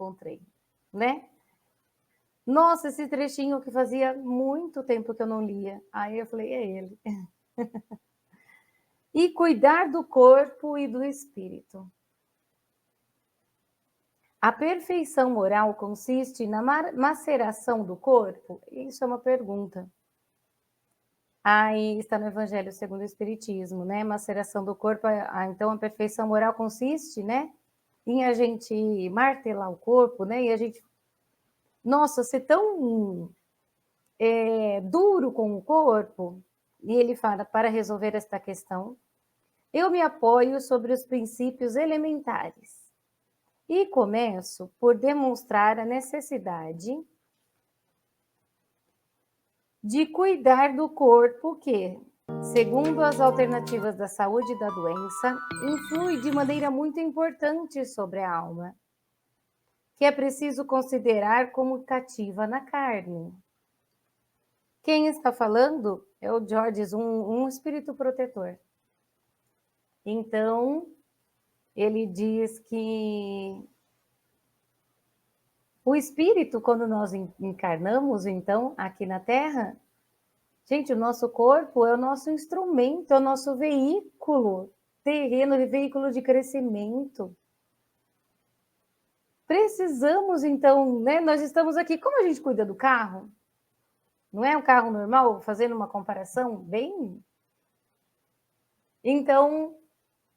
encontrei, né? Nossa, esse trechinho que fazia muito tempo que eu não lia. Aí eu falei, é ele. E cuidar do corpo e do espírito. A perfeição moral consiste na maceração do corpo? Isso é uma pergunta. Aí está no Evangelho segundo o Espiritismo, né? Maceração do corpo. Então a perfeição moral consiste, né? Em a gente martelar o corpo, né? E a gente, nossa, ser tão duro com o corpo. E ele fala, para resolver esta questão, eu me apoio sobre os princípios elementares. E começo por demonstrar a necessidade de cuidar do corpo que, segundo as alternativas da saúde e da doença, influi de maneira muito importante sobre a alma, que é preciso considerar como cativa na carne. Quem está falando é o Georges, um espírito protetor. Então, ele diz que o espírito, quando nós encarnamos, então, aqui na Terra, gente, o nosso corpo é o nosso instrumento, é o nosso veículo terreno, veículo de crescimento. Precisamos, então, né? Nós estamos aqui, como a gente cuida do carro? Não é um carro normal, fazendo uma comparação bem... Então,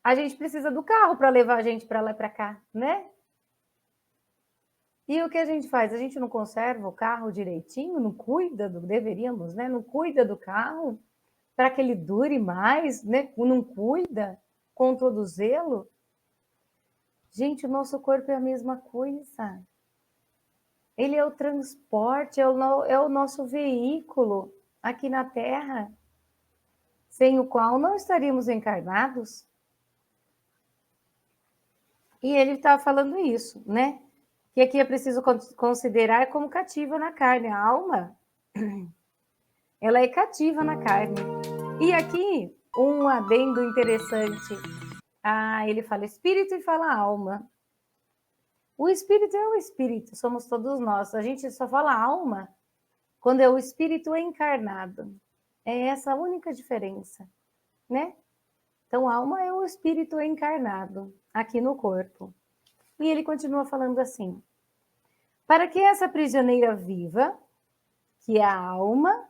a gente precisa do carro para levar a gente para lá e para cá, né? E o que a gente faz? A gente não conserva o carro direitinho, não cuida deveríamos, né? Não cuida do carro para que ele dure mais, né? Não cuida com todo zelo. Gente, o nosso corpo é a mesma coisa. Ele é o transporte, é o nosso veículo aqui na Terra, sem o qual não estaríamos encarnados. E ele está falando isso, né? Que aqui é preciso considerar como cativa na carne. A alma, ela é cativa na carne. E aqui, um adendo interessante. Ele fala espírito e fala alma. O espírito é o espírito, somos todos nós. A gente só fala alma quando é o espírito encarnado. É essa a única diferença, né? Então, alma é o espírito encarnado aqui no corpo. E ele continua falando assim: para que essa prisioneira viva, que é a alma,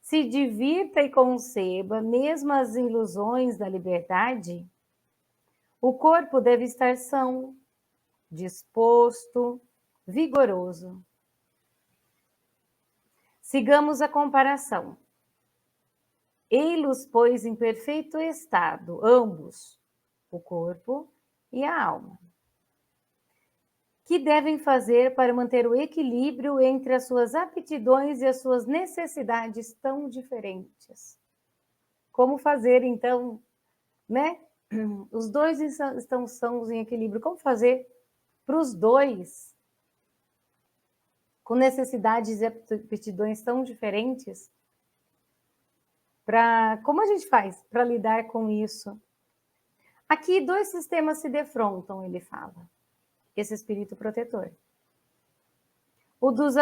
se divirta e conceba mesmo as ilusões da liberdade, o corpo deve estar são, disposto, vigoroso. Sigamos a comparação. Ei-los, pois, em perfeito estado, ambos, o corpo e a alma. Que devem fazer para manter o equilíbrio entre as suas aptidões e as suas necessidades tão diferentes? Como fazer, então, né? Os dois estão sãos em equilíbrio. Como fazer para os dois, com necessidades e aptidões tão diferentes, como a gente faz para lidar com isso? Aqui, dois sistemas se defrontam, ele fala. Esse espírito protetor. O dos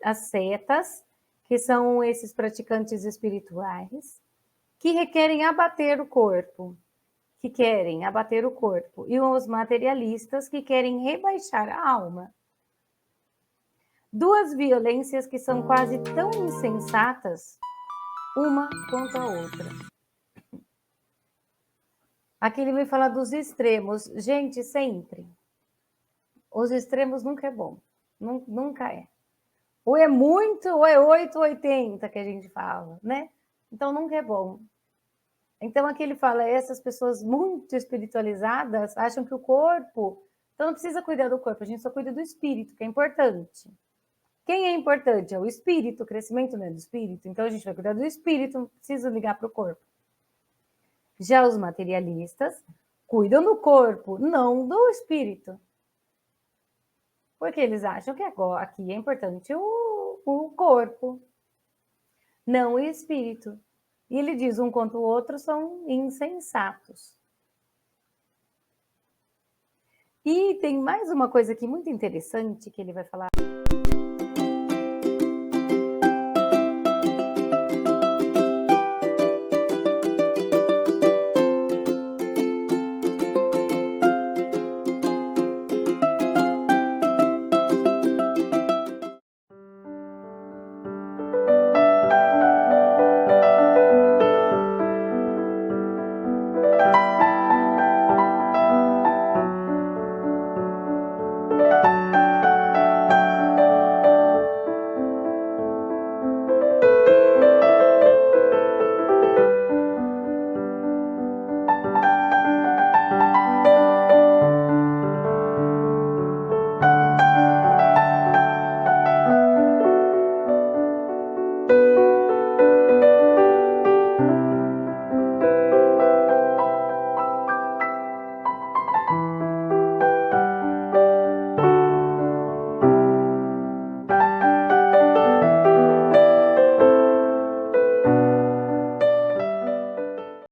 ascetas, que são esses praticantes espirituais, que requerem abater o corpo, que querem abater o corpo, e os materialistas, que querem rebaixar a alma. Duas violências que são quase tão insensatas, uma quanto a outra. Aqui ele vai falar dos extremos. Gente, sempre. Os extremos nunca é bom. Nunca é. Ou é muito, ou é 8 ou 80 que a gente fala, né? Então nunca é bom. Então aqui ele fala, essas pessoas muito espiritualizadas acham que o corpo... Então não precisa cuidar do corpo, a gente só cuida do espírito, que é importante. Quem é importante? É o espírito, o crescimento não é do espírito. Então a gente vai cuidar do espírito, não precisa ligar para o corpo. Já os materialistas cuidam do corpo, não do espírito. Porque eles acham que agora, aqui é importante o corpo, não o espírito. E ele diz, um quanto o outro são insensatos. E tem mais uma coisa aqui muito interessante que ele vai falar.